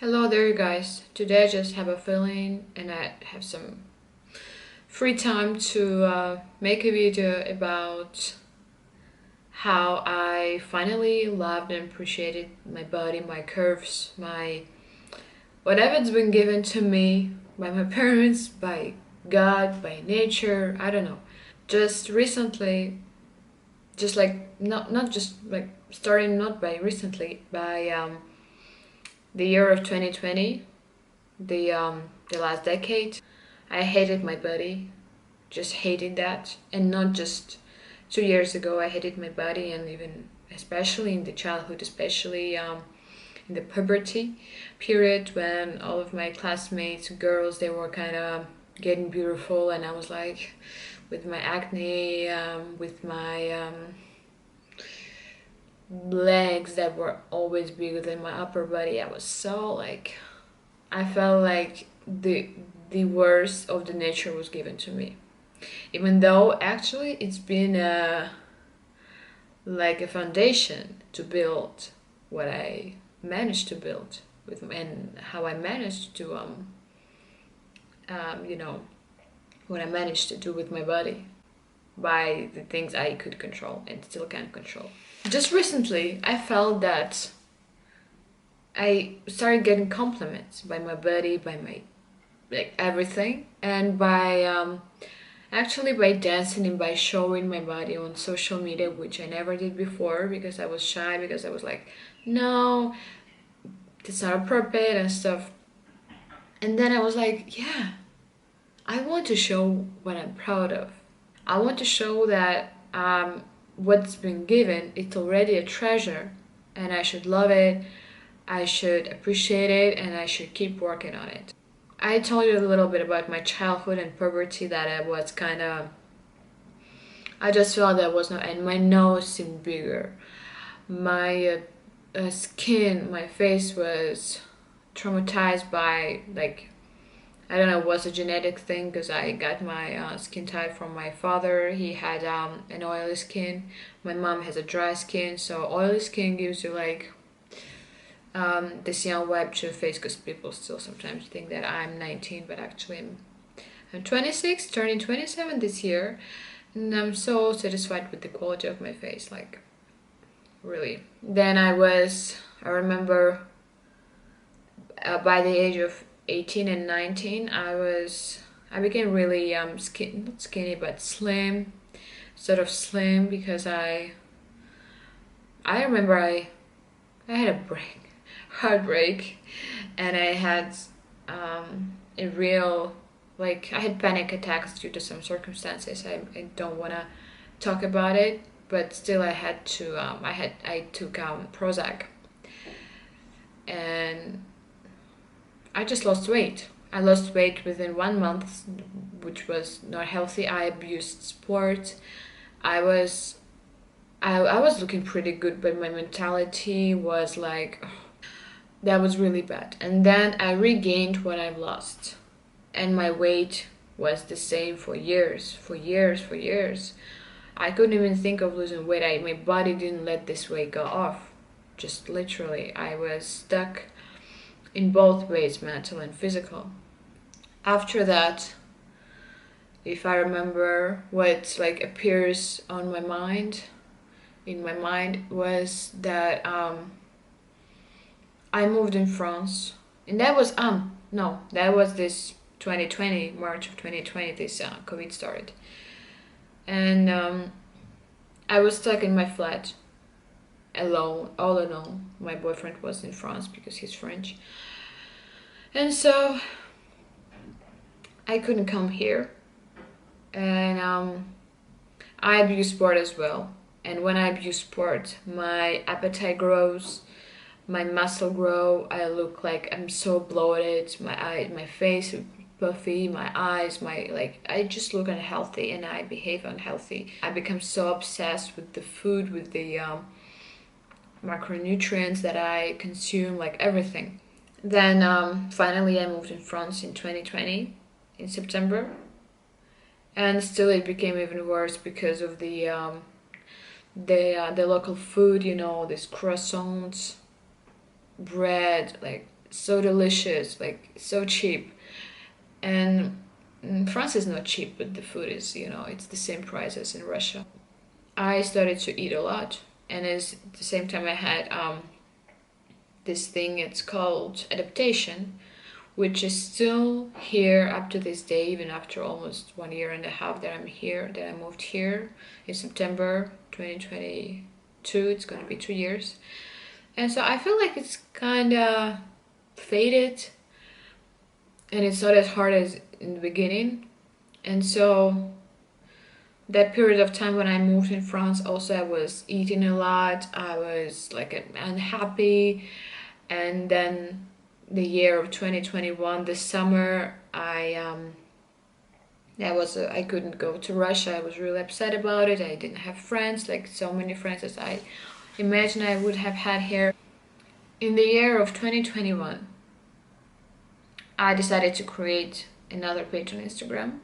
Hello there, you guys. Today I just have a feeling and I have some free time to make a video about how I finally loved and appreciated my body, my curves, my whatever's been given to me by my parents, by God, by nature, I don't know. Just recently, just like not just like starting not by recently, by the year of 2020, the last decade. I hated my body, just hated that, and not just 2 years ago. I hated my body, and even especially in the childhood, especially in the puberty period when all of my classmates, girls, they were kind of getting beautiful, and I was like, with my acne, with my legs that were always bigger than my upper body. I was so like I felt like the worst of the nature was given to me. Even though actually it's been like a foundation to build what I managed to build with and how I managed to you know what I managed to do with my body by the things I could control and still can't control. Just recently I felt that I started getting compliments by my body, by my like everything, and by actually by dancing and by showing my body on social media, which I never did before because I was shy, because I was like, no, it's not appropriate and stuff. And then I was like, yeah, I want to show what I'm proud of. I want to show that what's been given, it's already a treasure, and I should love it, I should appreciate it, and I should keep working on it. I told you a little bit about my childhood and puberty that I was kind of. I just felt that was not, and my nose seemed bigger. My skin, my face was traumatized by like I don't know, it was a genetic thing because I got my skin type from my father. He had an oily skin. My mom has a dry skin, so oily skin gives you like the cyan web to your face because people still sometimes think that I'm 19, but actually I'm 26, turning 27 this year, and I'm so satisfied with the quality of my face, like really. Then I remember by the age of 18 and 19, I became really not skinny, but slim, sort of slim because I remember I had a heartbreak, and I had a real like I had panic attacks due to some circumstances. I don't want to talk about it, but still I had to I took Prozac, and I just lost weight. I lost weight within 1 month, which was not healthy. I abused sport. I was I was looking pretty good, but my mentality was like that was really bad. And then I regained what I've lost, and my weight was the same for years, for years, for years. I couldn't even think of losing weight. My body didn't let this weight go off. Just literally, I was stuck in both ways, mental and physical. After that, if I remember what like appears on my mind, in my mind was that I moved in France, and that was no, that was this 2020, March of 2020. This COVID started, and I was stuck in my flat, alone, all alone. My boyfriend was in France because he's French, and so I couldn't come here, and I abuse sport as well. And when I abuse sport, my appetite grows, my muscle grow. I look like I'm so bloated. My face is puffy. My eyes, my like, I just look unhealthy and I behave unhealthy. I become so obsessed with the food, with the macronutrients that I consume, like everything. Then finally, I moved in France in 2020 in September, and still it became even worse because of the local food. You know, these croissants, bread, like so delicious, like so cheap. And France is not cheap, but the food is, it's the same price as in Russia. I started to eat a lot, and at the same time I had this thing, it's called adaptation, which is still here up to this day, even after almost 1.5 years that I'm here, that I moved here in September 2022. It's going to be 2 years. And so I feel like it's kind of faded, and it's not as hard as in the beginning. And so that period of time when I moved in France, also I was eating a lot, I was like unhappy. And then the year of 2021, this summer, I couldn't go to Russia. I was really upset about it. I didn't have friends, like so many friends as I imagine I would have had here. In the year of 2021, I decided to create another page on Instagram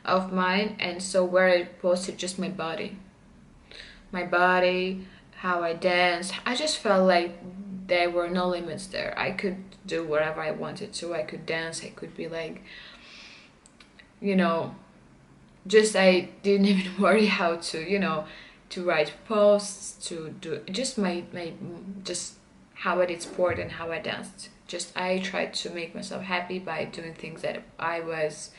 of mine, and so where I posted just my body, how I danced. I just felt like there were no limits there. I could do whatever I wanted to. I could dance. I could be like, just I didn't even worry how to write posts, to do just my just how I did sport and how I danced. Just I tried to make myself happy by doing things that I was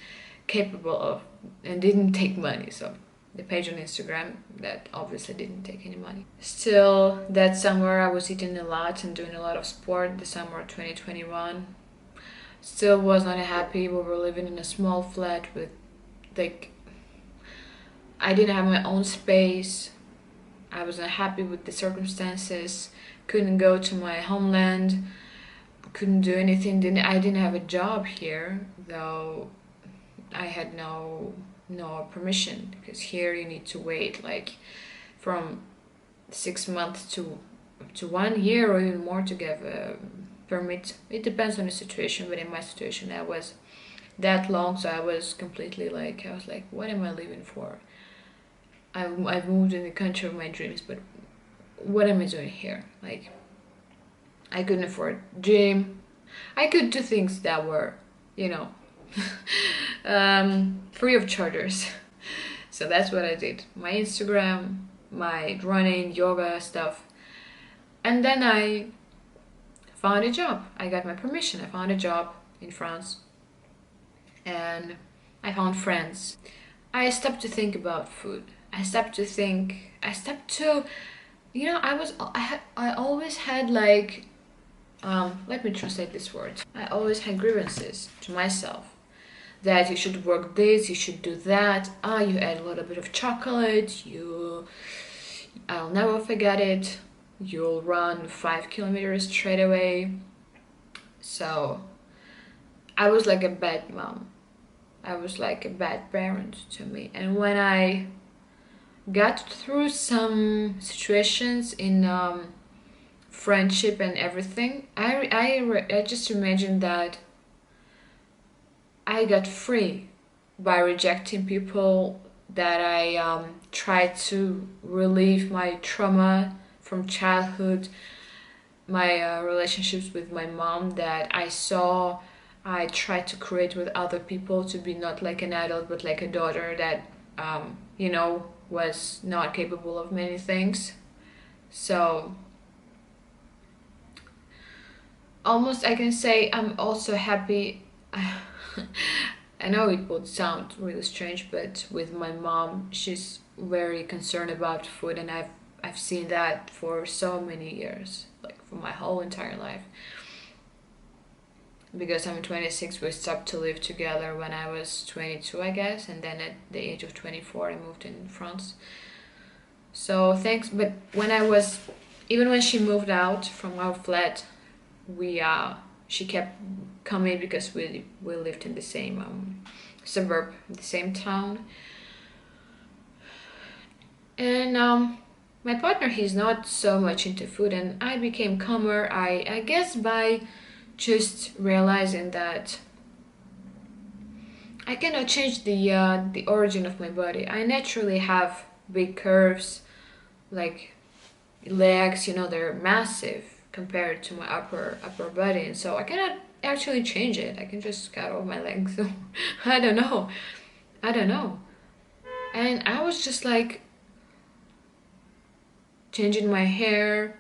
capable of and didn't take money. So the page on Instagram, that obviously didn't take any money. Still, that summer I was eating a lot and doing a lot of sport, the summer of 2021. Still was not happy. We were living in a small flat with, like, I didn't have my own space. I was not happy with the circumstances. Couldn't go to my homeland. Couldn't do anything. I didn't have a job here, though I had no permission, because here you need to wait like from 6 months to 1 year or even more to get a permit. It depends on the situation, but in my situation that was that long, so I was completely like, I was like, what am I living for? I've moved in the country of my dreams, but what am I doing here? Like, I couldn't afford gym. I could do things that were, free of chargers. So that's what I did. My Instagram, my running, yoga stuff. And then I found a job. I got my permission. I found a job in France. And I found friends. I stopped to think about food. I always had like, let me translate this word. I always had grievances to myself. That you should work this, you should do that. You add a little bit of chocolate, I'll never forget it. You'll run 5 kilometers straight away. So I was like a bad mom. I was like a bad parent to me. And when I got through some situations in friendship and everything, I just imagined that I got free by rejecting people, that I tried to relieve my trauma from childhood, my relationships with my mom that I tried to create with other people, to be not like an adult but like a daughter that was not capable of many things. So almost I can say I'm also happy. I know it would sound really strange, but with my mom, she's very concerned about food, and I've seen that for so many years, like for my whole entire life. Because I'm 26, we stopped to live together when I was 22, I guess, and then at the age of 24, I moved in France. So thanks, but even when she moved out from our flat, she kept coming because we lived in the same suburb, the same town. And my partner, he's not so much into food, and I became calmer. I guess by just realizing that I cannot change the origin of my body. I naturally have big curves, like legs, they're massive compared to my upper body, and so I cannot actually change it. I can just cut off my legs. So I don't know. I don't know. And I was just like changing my hair,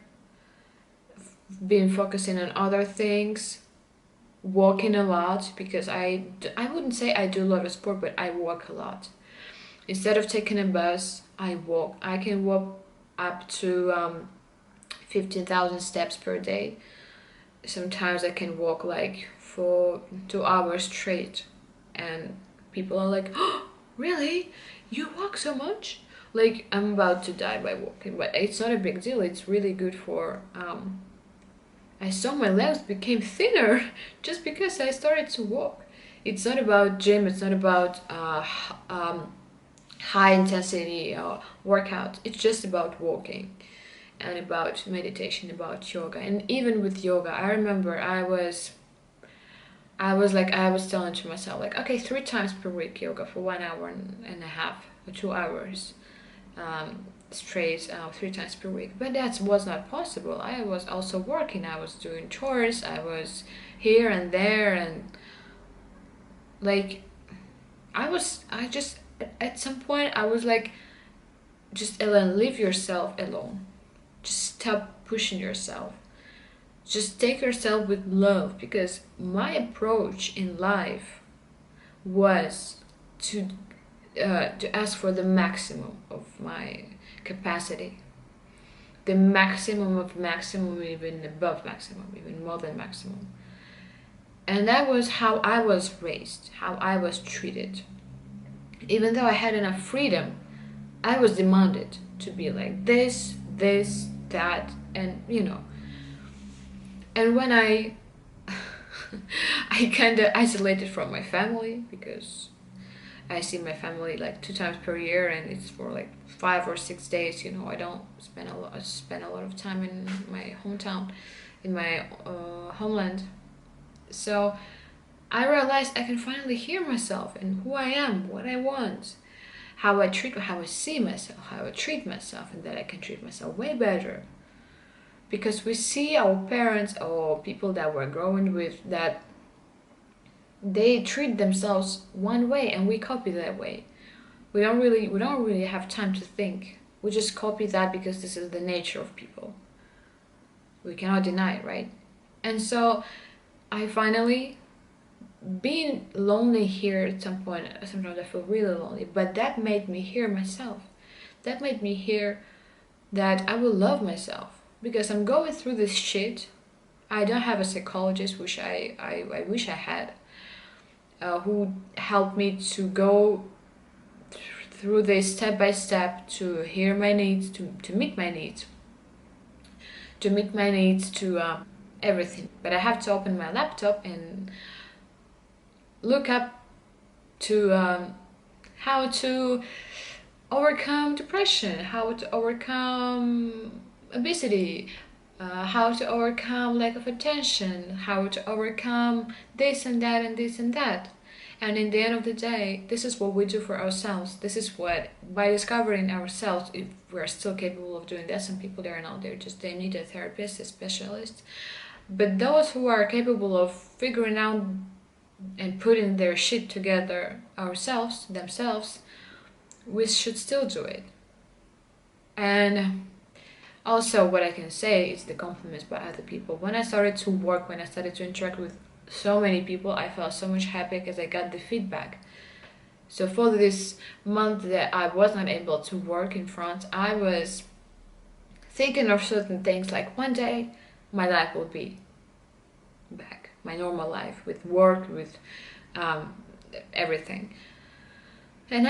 being focusing on other things, walking a lot, because I wouldn't say I do a lot of sport, but I walk a lot. Instead of taking a bus, I walk. I can walk up to 15,000 steps per day. Sometimes I can walk like for 2 hours straight, and people are like, "Oh, really? You walk so much?" Like, I'm about to die by walking, but it's not a big deal. It's really good for I saw my legs became thinner just because I started to walk. It's not about gym. It's not about high intensity workout. It's just about walking and about meditation, about yoga. And even with yoga, I remember I was telling to myself like, okay, 3 times per week yoga for 1 hour and a half or 2 hours. Straight 3 times per week, but that was not possible. I was also working, I was doing chores, I was here and there, and like I just at some point I was like, just Ellen, leave yourself alone, just stop pushing yourself, just take yourself with love, because my approach in life was to ask for the maximum of my capacity, the maximum of maximum, even above maximum, even more than maximum. And that was how I was raised, how I was treated. Even though I had enough freedom, I was demanded to be like this, that, and And when I kind of isolated from my family, because I see my family like 2 times per year, and it's for like 5 or 6 days. I don't spend a lot. I spend a lot of time in my hometown, in my homeland. So I realized I can finally hear myself and who I am, what I want, how I see myself, how I treat myself, and that I can treat myself way better. Because we see our parents or people that we're growing with, that they treat themselves one way and we copy that way. We don't really have time to think. We just copy that because this is the nature of people. We cannot deny it, right? And so I finally, being lonely here at some point, sometimes I feel really lonely, but that made me hear myself. That made me hear that I will love myself, because I'm going through this shit. I don't have a psychologist, which I wish I had, who helped me to go through this step by step, to hear my needs, to meet my needs, to everything. But I have to open my laptop and look up to how to overcome depression, how to overcome obesity, how to overcome lack of attention, how to overcome this and that and this and that. And in the end of the day, this is what we do for ourselves. This is what, by discovering ourselves, if we're still capable of doing that, some people, they're not, they need a therapist, a specialist. But those who are capable of figuring out and putting their shit together themselves, we should still do it. And also, what I can say is the compliments by other people. When I started to work, when I started to interact with so many people, I felt so much happy because I got the feedback. So for this month that I was not able to work in France, I was thinking of certain things, like one day my life will be back, my normal life, with work, with everything. And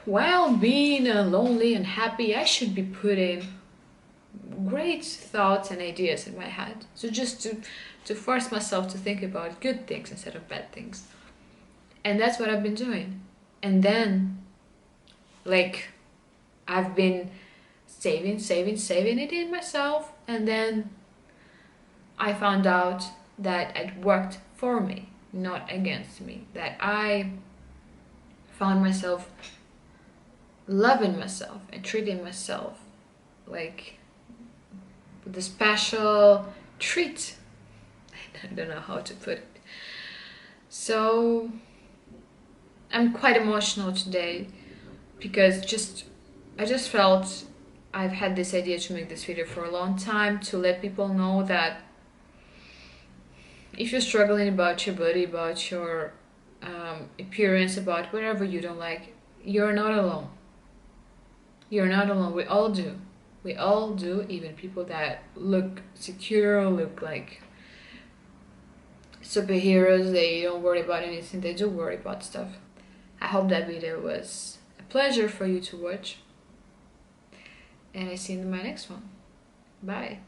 while being lonely and happy, I should be putting great thoughts and ideas in my head. So just to force myself to think about good things instead of bad things. And that's what I've been doing. And then, like, I've been saving it in myself, and then I found out that it worked for me, not against me. That I found myself loving myself and treating myself like with a special treat. I don't know how to put it. So I'm quite emotional today because I just felt I've had this idea to make this video for a long time, to let people know that if you're struggling about your body, about your appearance, about whatever you don't like, you're not alone. You're not alone. We all do. We all do, even people that look secure, look like superheroes, they don't worry about anything, they do worry about stuff. I hope that video was a pleasure for you to watch, and I see you in my next one. Bye.